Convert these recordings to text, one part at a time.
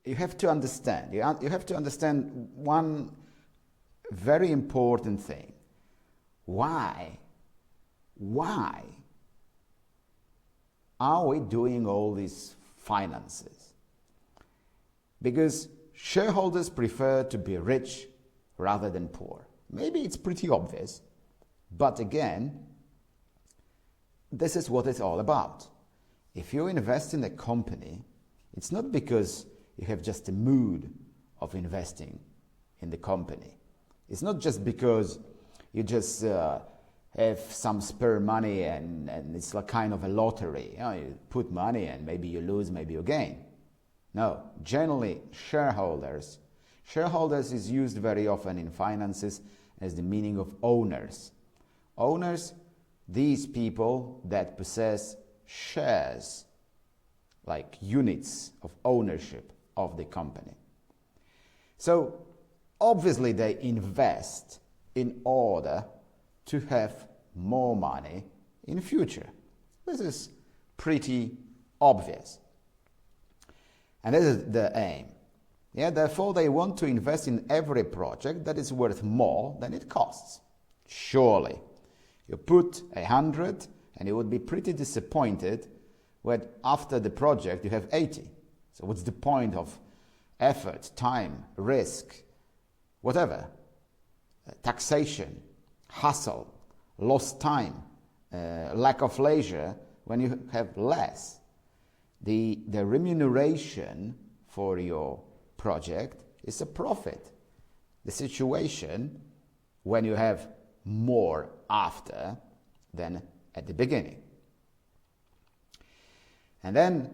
you have to understand. You have to understand one very important thing. Why are we doing all these finances? Because shareholders prefer to be rich rather than poor. Maybe it's pretty obvious, but again, this is what it's all about. If you invest in a company, it's not because you have just a mood of investing in the company. It's not just because you just have some spare money and it's like kind of a lottery. You know, you put money and maybe you lose, maybe you gain. No, generally shareholders is used very often in finances as the meaning of owners. Owners, these people that possess shares, like units of ownership of the company. So obviously they invest in order to have more money in future. This is pretty obvious. And this is the aim. Yeah, therefore they want to invest in every project that is worth more than it costs. Surely. You put 100 and you would be pretty disappointed when after the project you have 80. So what's the point of effort, time, risk, whatever? Taxation, hustle, lost time, lack of leisure when you have less. The remuneration for your project is a profit. The situation when you have more after than at the beginning. And then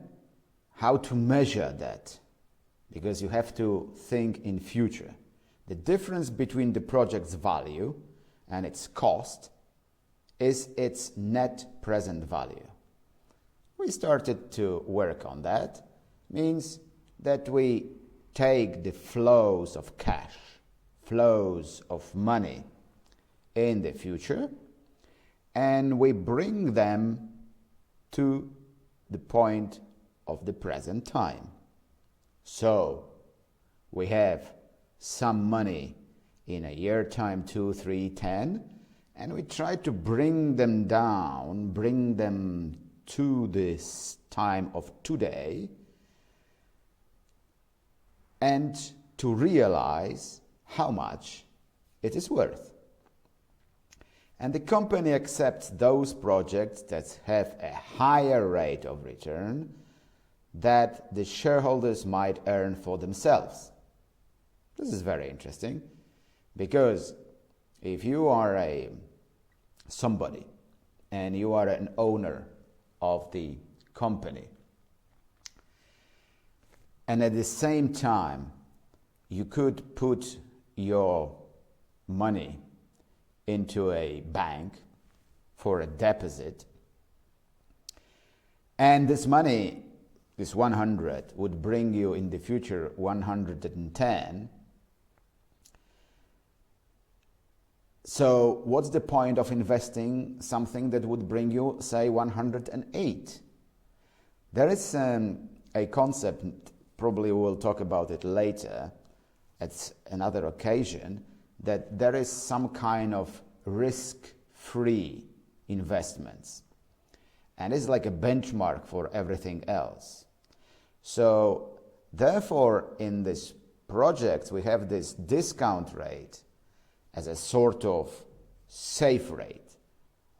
how to measure that? Because you have to think in future. The difference between the project's value and its cost is its net present value. We started to work on that. Means that we take the flows of cash, flows of money in the future, and we bring them to the point of the present time. So we have some money in a year time, 2, 3, 10, and we try to bring them down, bring them to this time of today, and to realize how much it is worth. And the company accepts those projects that have a higher rate of return that the shareholders might earn for themselves. This is very interesting, because if you are somebody and you are an owner of the company, and at the same time you could put your money into a bank for a deposit, and this money, this 100, would bring you in the future 110. So what's the point of investing something that would bring you, say, 108? There is a concept, probably we'll talk about it later at another occasion, that there is some kind of risk-free investments. And it's like a benchmark for everything else. So therefore, in this project, we have this discount rate as a sort of safe rate.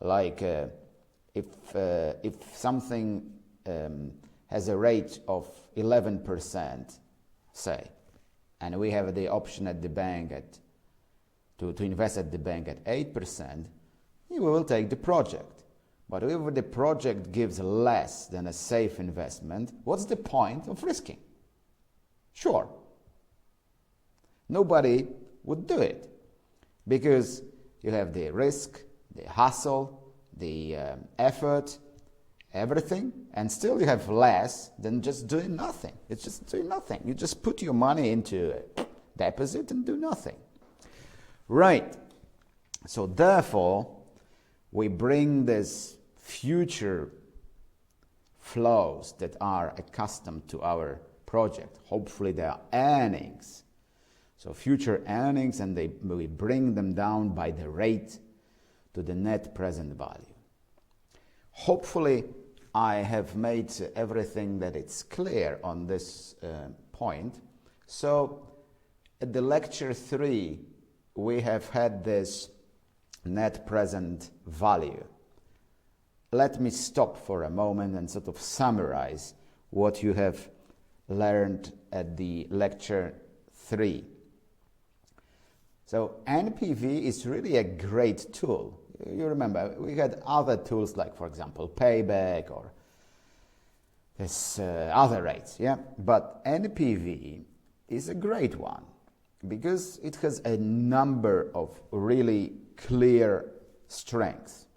Like if something has a rate of 11%, say, and we have the option at the bank to invest at the bank at 8%, we will take the project. But if the project gives less than a safe investment, what's the point of risking? Sure, nobody would do it, because you have the risk, the hustle, the effort, everything, and still you have less than just doing nothing. It's just doing nothing. You just put your money into a deposit and do nothing. Right. So therefore, we bring this future flows that are accustomed to our project. Hopefully there are earnings. So future earnings, and we bring them down by the rate to the net present value. Hopefully I have made everything that it's clear on this point. So at the lecture 3, we have had this net present value. Let me stop for a moment and sort of summarize what you have learned at the lecture 3. So NPV is really a great tool. You remember, we had other tools like, for example, Payback or this other rates, yeah? But NPV is a great one because it has a number of really clear strengths.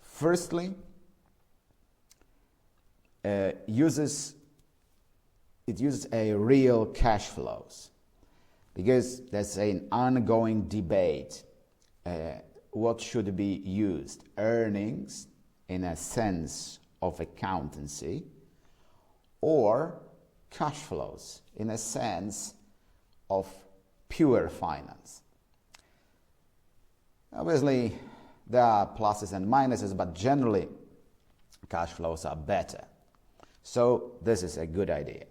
Firstly, it uses a real cash flows, because there's an ongoing debate. What should be used? Earnings in a sense of accountancy, or cash flows in a sense of pure finance. Obviously, there are pluses and minuses, but generally, cash flows are better. So this is a good idea.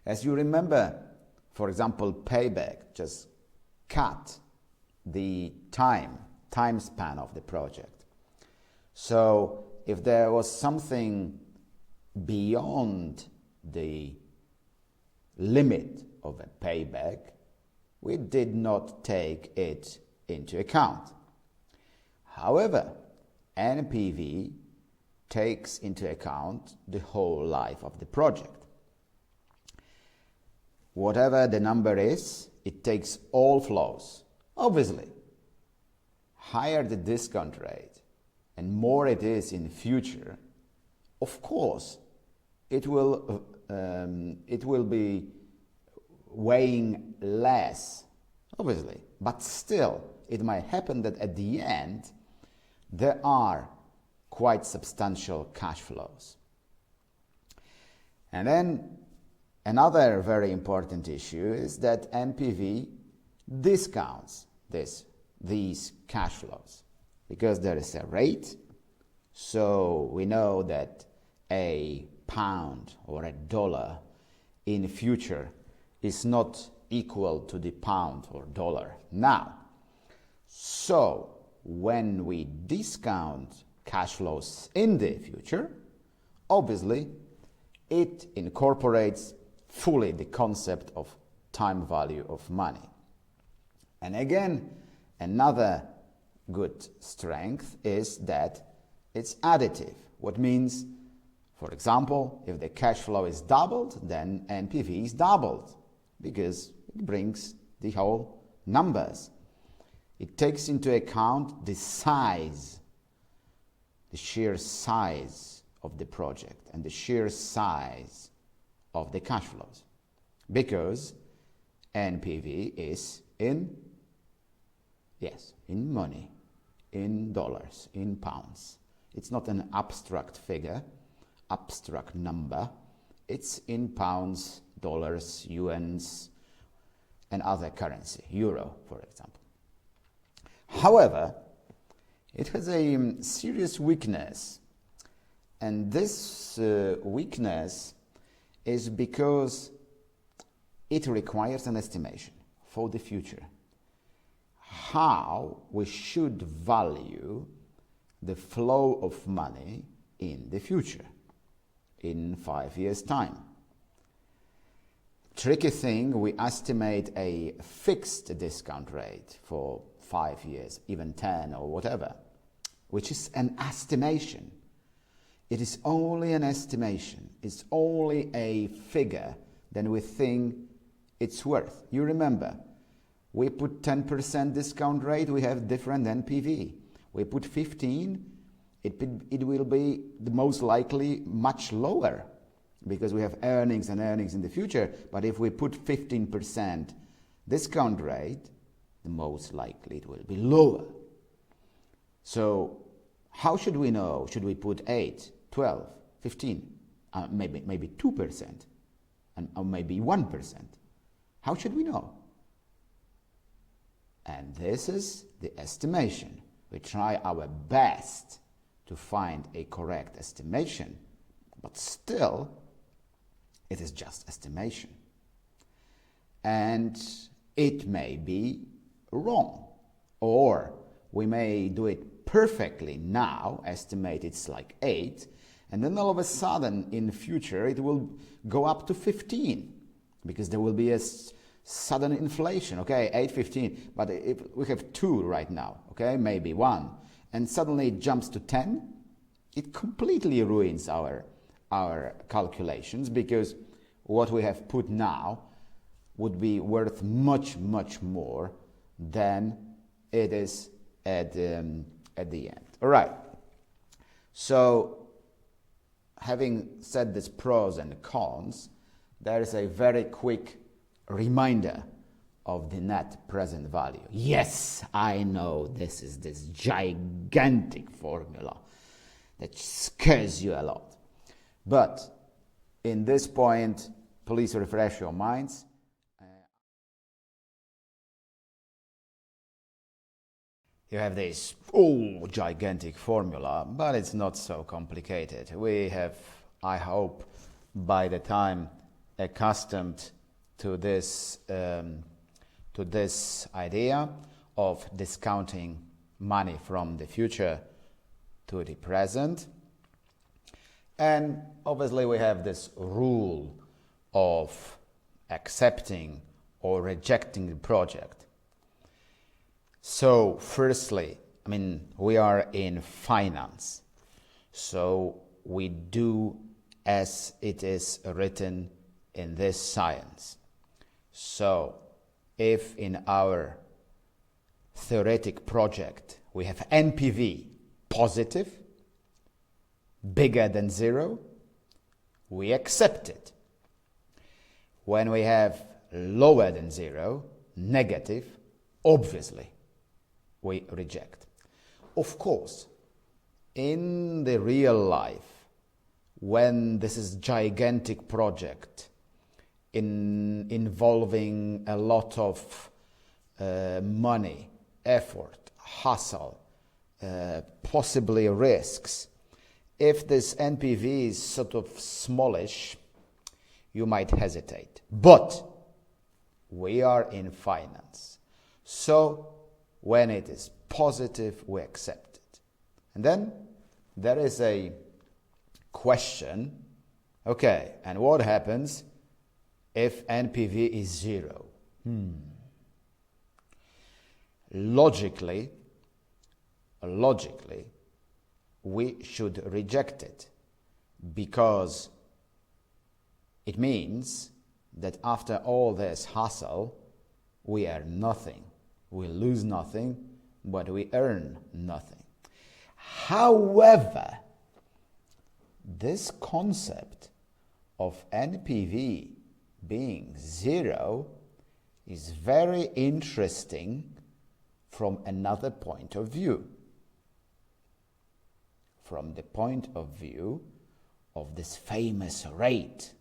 As you remember, for example, Payback just cut the time span of the project. So if there was something beyond the limit of a payback, we did not take it into account. However, NPV takes into account the whole life of the project. Whatever the number is, it takes all flows. Obviously, higher the discount rate and more it is in future, of course, it will be weighing less, obviously, but still, it might happen that at the end, there are quite substantial cash flows. And then another very important issue is that NPV discounts these cash flows because there is a rate. So we know that a pound or a dollar in future is not equal to the pound or dollar now. So when we discount cash flows in the future, obviously it incorporates fully the concept of time value of money. And again, another good strength is that it's additive. What means, for example, if the cash flow is doubled, then NPV is doubled because it brings the whole numbers. It takes into account the size, the sheer size of the project and the sheer size of the cash flows, because NPV is in money, in dollars, in pounds. It's not an abstract figure, abstract number. It's in pounds, dollars, yuans, and other currency, euro, for example. However, it has a serious weakness, and this weakness is because it requires an estimation for the future. How we should value the flow of money in the future, in 5 years' time. Tricky thing, we estimate a fixed discount rate for 5 years, even 10 or whatever, which is an estimation. It is only an estimation. It's only a figure than we think it's worth. You remember, we put 10% discount rate, we have different NPV. We put 15, it will be the most likely much lower because we have earnings and earnings in the future. But if we put 15% discount rate, the most likely it will be lower. So how should we know? Should we put 8, 12, 15? maybe 2%, or maybe 1%. How should we know? And this is the estimation. We try our best to find a correct estimation, but still, it is just estimation. And it may be wrong, or we may do it perfectly now, estimate it's like 8, and then all of a sudden in the future it will go up to 15 because there will be a sudden inflation. Okay, 8, 15, but if we have 2 right now, okay, maybe 1, and suddenly it jumps to 10, it completely ruins our calculations, because what we have put now would be worth much, much more than it is at the end. All right. So, having said this pros and cons, there is a very quick reminder of the net present value. Yes, I know this is this gigantic formula that scares you a lot. But in this point, please refresh your minds. You have this gigantic formula, but it's not so complicated. We have, I hope, by the time accustomed to this idea of discounting money from the future to the present. And obviously we have this rule of accepting or rejecting the project. So firstly, we are in finance. So we do as it is written in this science. So if in our theoretic project we have NPV positive, bigger than 0, we accept it. When we have lower than 0, negative, obviously we reject. Of course, in the real life, when this is gigantic project involving a lot of money, effort, hustle, possibly risks, if this NPV is sort of smallish, you might hesitate. But we are in finance. So when it is positive, we accept it. And then there is a question, okay, and what happens if NPV is 0? Logically, we should reject it, because it means that after all this hustle, we earn nothing. We lose nothing, but we earn nothing. However, this concept of NPV being 0 is very interesting from another point of view. From the point of view of this famous rate.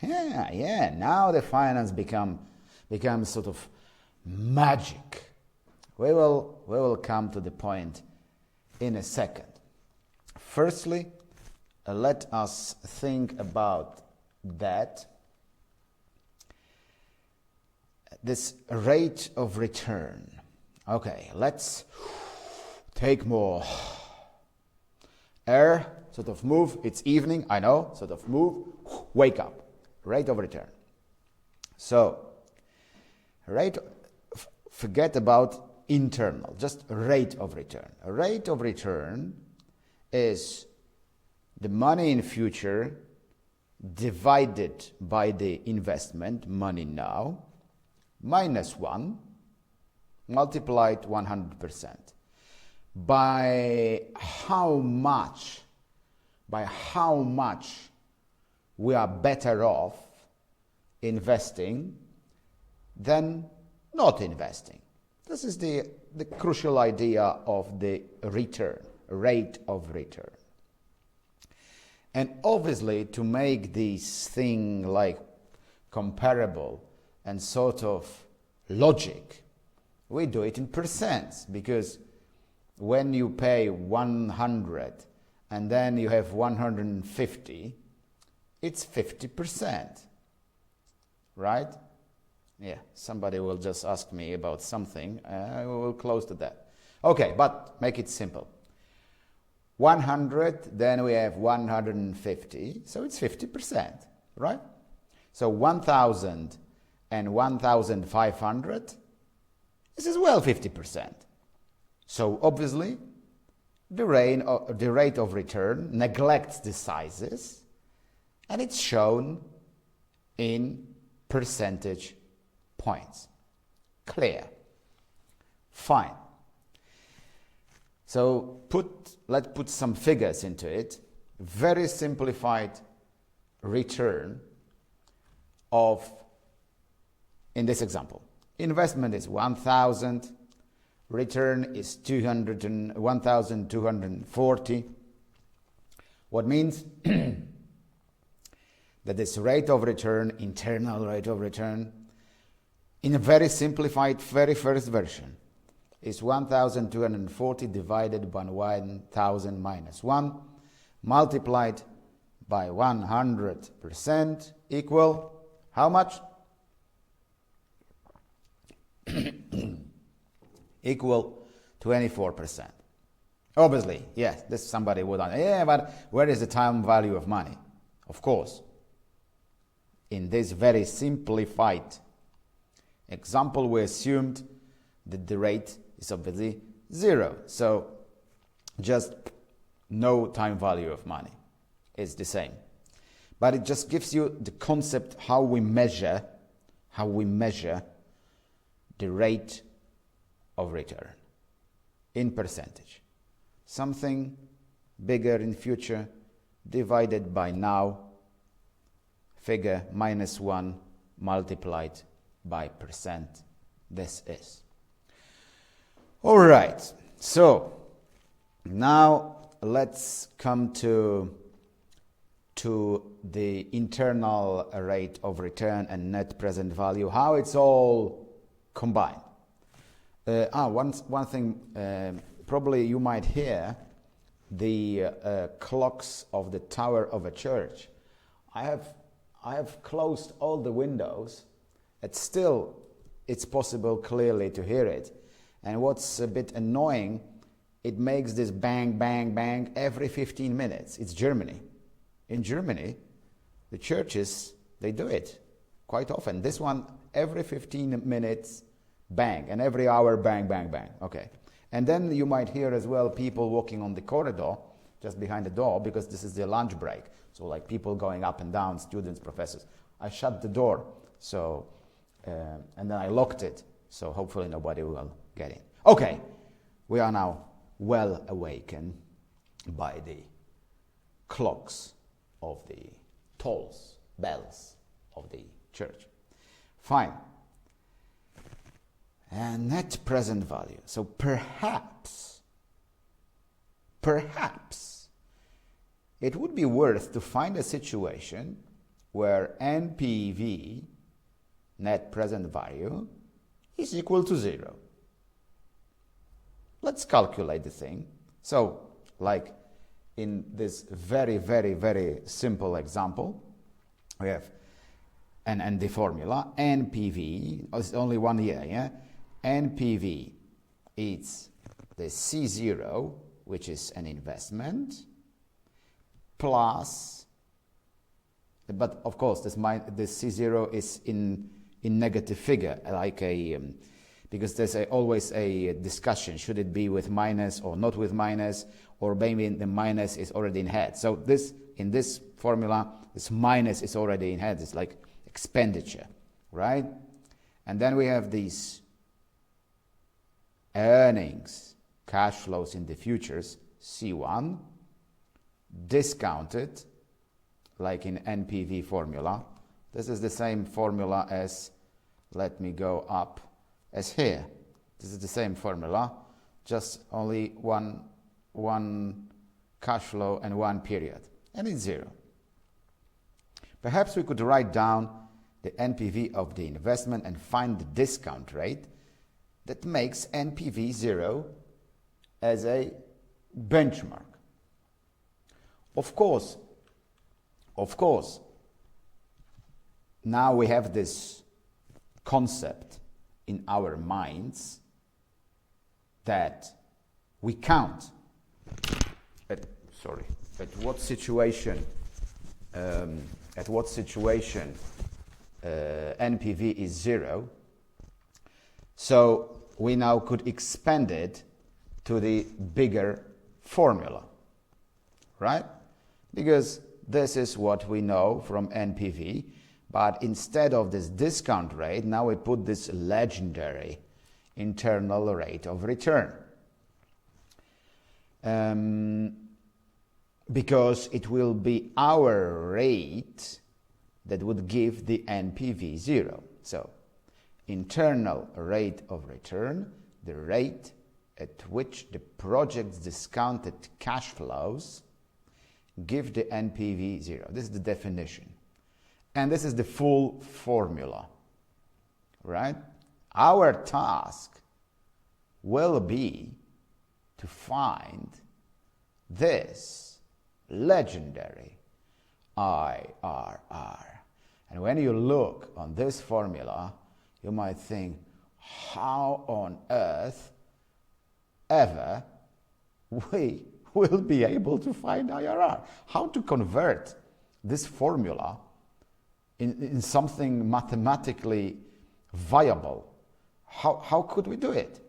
Now the finance becomes sort of magic. We will come to the point in a second. Firstly, let us think about that. This rate of return. Okay, let's take more air, sort of move. It's evening, I know, sort of move, wake up. Rate of return. So, forget about internal, just rate of return. A rate of return is the money in future divided by the investment, money now, minus 1, multiplied 100%. By how much we are better off investing than not investing. This is the crucial idea of the return, rate of return. And obviously, to make this thing like comparable and sort of logic, we do it in percents, because when you pay 100 and then you have 150, it's 50%, right? Yeah, somebody will just ask me about something. I will close to that. Okay, but make it simple. 100, then we have 150, so it's 50%, right? So 1,000 and 1,500 is as well 50%. So obviously, the rate of return neglects the sizes, and it's shown in percentage points. Clear? Fine. So let's put some figures into it. Very simplified return of, in this example, investment is 1,000, return is 1,240. What means that this rate of return, internal rate of return, in a very simplified, very first version, is 1,240 divided by 1,000 minus 1, multiplied by 100% equal how much? Equal 24%. Obviously, yes, this somebody would answer, yeah, but where is the time value of money? Of course, in this very simplified example, we assumed that the rate is obviously 0. So just no time value of money. It's the same. But it just gives you the concept how we measure the rate of return in percentage. Something bigger in future divided by now figure minus 1 multiplied by percent. This is. All right. So now let's come to the internal rate of return and net present value, how it's all combined. One thing, probably you might hear the clocks of the tower of a church. I have closed all the windows, and still it's possible clearly to hear it. And what's a bit annoying, it makes this bang, bang, bang every 15 minutes. It's Germany. In Germany, the churches, they do it quite often. This one, every 15 minutes, bang, and every hour, bang, bang, bang. Okay. And then you might hear as well people walking on the corridor, just behind the door, because this is the lunch break. So like people going up and down, students, professors. I shut the door, so and then I locked it, so hopefully nobody will get in. Okay, we are now well awakened by the clocks of the tolls, bells of the church. Fine. And net present value. So perhaps, it would be worth to find a situation where NPV, net present value, is equal to 0. Let's calculate the thing. So, like in this very, very, very simple example, we have and the formula, NPV, it's only 1 year, yeah? NPV is the C0, which is an investment, plus, but of course this C0 is in negative figure, like because there's always a discussion, should it be with minus or not with minus, or maybe the minus is already in head. So in this formula, this minus is already in head, it's like expenditure, right? And then we have these earnings, cash flows in the futures, C1, discounted, like in NPV formula. This is the same formula as, let me go up, as here. This is the same formula, just only one cash flow and one period. and it's 0. Perhaps we could write down the NPV of the investment and find the discount rate that makes NPV 0 as a benchmark. Of course, now we have this concept in our minds that we count at what situation NPV is 0. So we now could expand it to the bigger formula, right? Because this is what we know from NPV, but instead of this discount rate, now we put this legendary internal rate of return. Because it will be our rate that would give the NPV 0. So, internal rate of return, the rate at which the project's discounted cash flows give the NPV 0. This is the definition. And this is the full formula, right? Our task will be to find this legendary IRR. And when you look on this formula, you might think, how on earth ever we will be able to find IRR? How to convert this formula in something mathematically viable? How could we do it?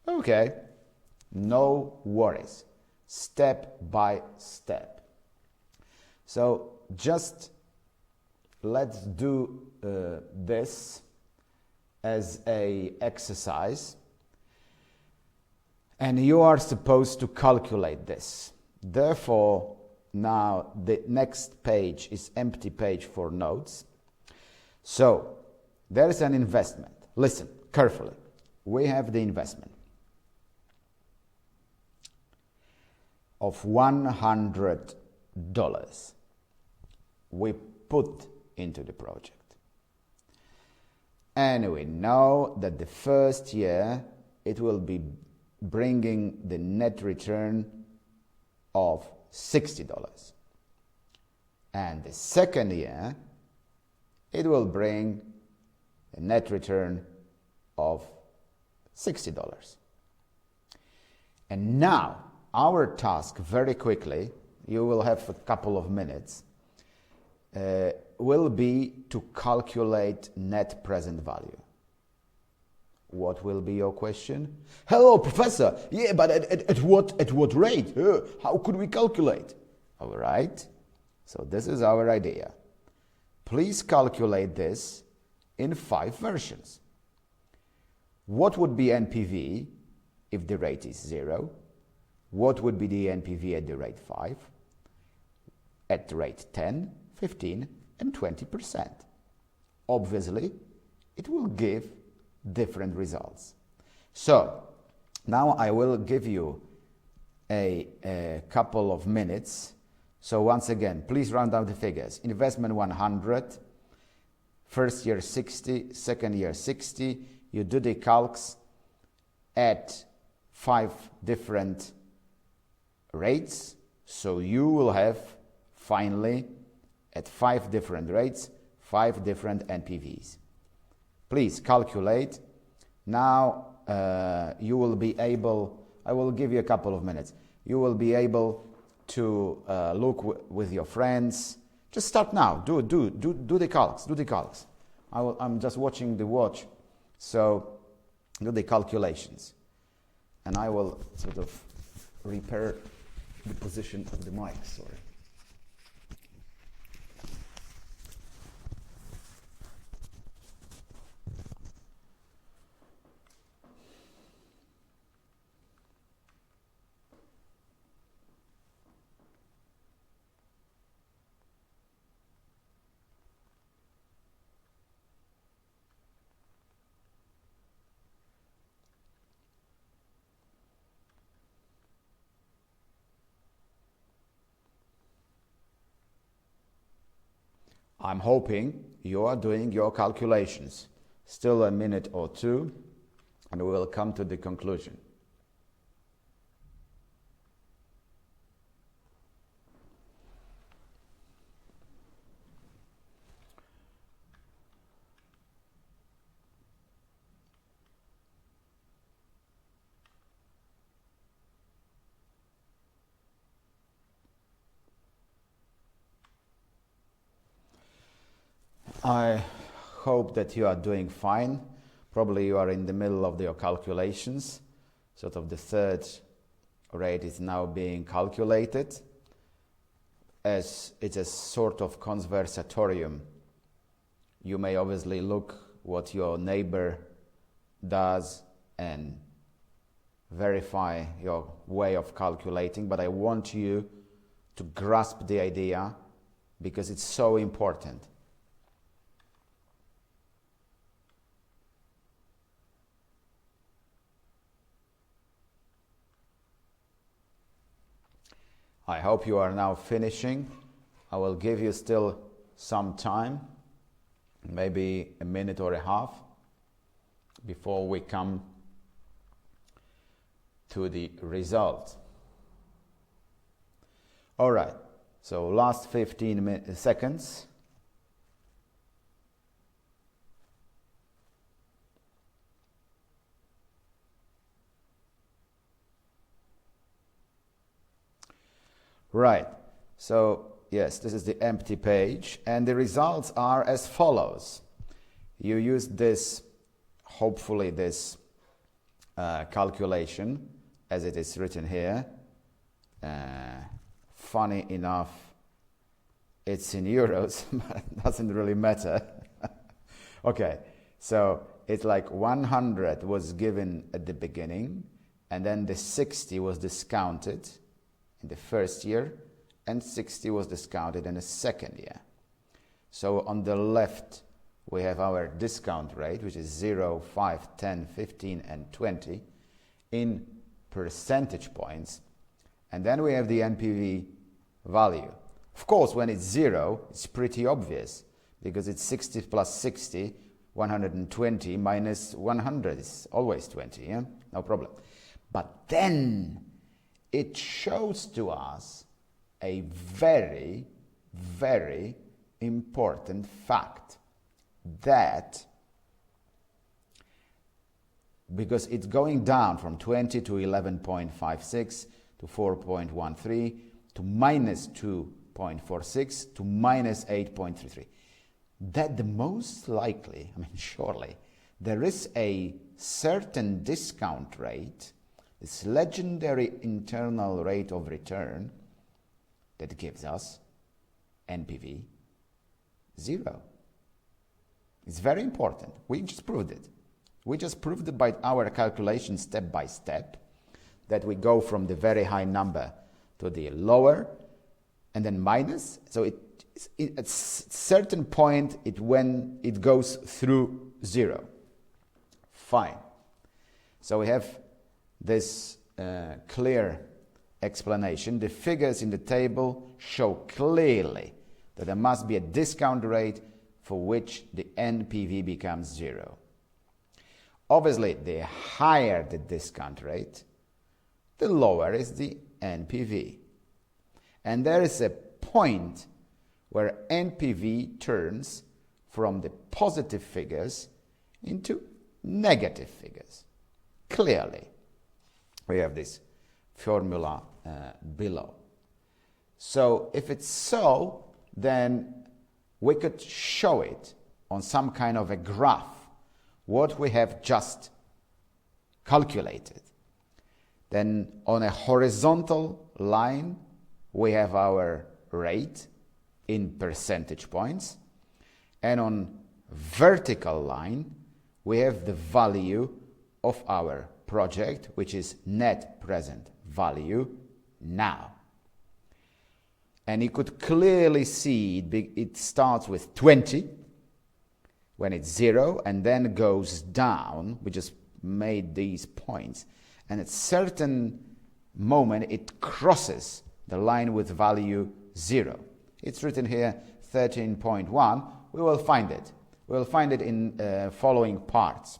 Okay, no worries. Step by step. So just let's do this as an exercise, and you are supposed to calculate this. Therefore, now the next page is empty page for notes. So there is an investment. Listen carefully. We have the investment of $100 we put into the project. And we know that the first year it will be bringing the net return of $60. And the second year it will bring a net return of $60. And now our task, very quickly, you will have a couple of minutes, will be to calculate net present value. What will be your question? Hello, Professor. Yeah, but at what rate? How could we calculate? All right. So this is our idea. Please calculate this in 5 versions. What would be NPV if the rate is 0? What would be the NPV at the rate 5? At the rate 10, 15, and 20%. Obviously, it will give different results. So, now I will give you a couple of minutes. So once again, please round down the figures. Investment 100, first year 60, second year 60. You do the calcs at 5 different rates. So you will have finally at 5 different rates, 5 different NPVs. Please calculate. Now you will be able, I will give you a couple of minutes. You will be able to look with your friends. Just start now. Do the calcs. Do the calcs. I'm just watching the watch. So do the calculations. And I will sort of repair the position of the mic. Sorry. I'm hoping you are doing your calculations. Still a minute or two, and we will come to the conclusion. I hope that you are doing fine. Probably you are in the middle of your calculations. Sort of the third rate is now being calculated, as it's a sort of conversatorium. You may obviously look what your neighbor does and verify your way of calculating, but I want you to grasp the idea because it's so important. I hope you are now finishing. I will give you still some time, maybe a minute or a half, before we come to the result. All right, so last 15 seconds. Right, so yes, this is the empty page, and the results are as follows. You use this, hopefully this calculation, as it is written here. Funny enough, it's in euros, but it doesn't really matter. Okay, so it's like 100 was given at the beginning, and then the 60 was discounted in the first year, and 60 was discounted in the second year. So on the left, we have our discount rate, which is 0, 5, 10, 15, and 20 in percentage points. And then we have the NPV value. Of course, when it's 0, it's pretty obvious, because it's 60 plus 60, 120 minus 100 is always 20, yeah? No problem. But then it shows to us a very, very important fact, that because it's going down from 20 to 11.56 to 4.13 to minus 2.46 to minus 8.33, that the most likely, surely, there is a certain discount rate, this legendary internal rate of return, that gives us NPV 0. It's very important. We just proved it. We just proved it by our calculation step by step, that we go from the very high number to the lower and then minus. So at a certain point, when it goes through 0. Fine. So we have this clear explanation. The figures in the table show clearly that there must be a discount rate for which the NPV becomes 0. Obviously, the higher the discount rate, the lower is the NPV. And there is a point where NPV turns from the positive figures into negative figures. Clearly, we have this formula below. So if it's so, then we could show it on some kind of a graph, what we have just calculated. Then on a horizontal line, we have our rate in percentage points, and on vertical line, we have the value of our project, which is net present value now. And you could clearly see it starts with 20 when it's 0, and then goes down. We just made these points, and at certain moment it crosses the line with value 0. It's written here 13.1, we will find it. We will find it in following parts.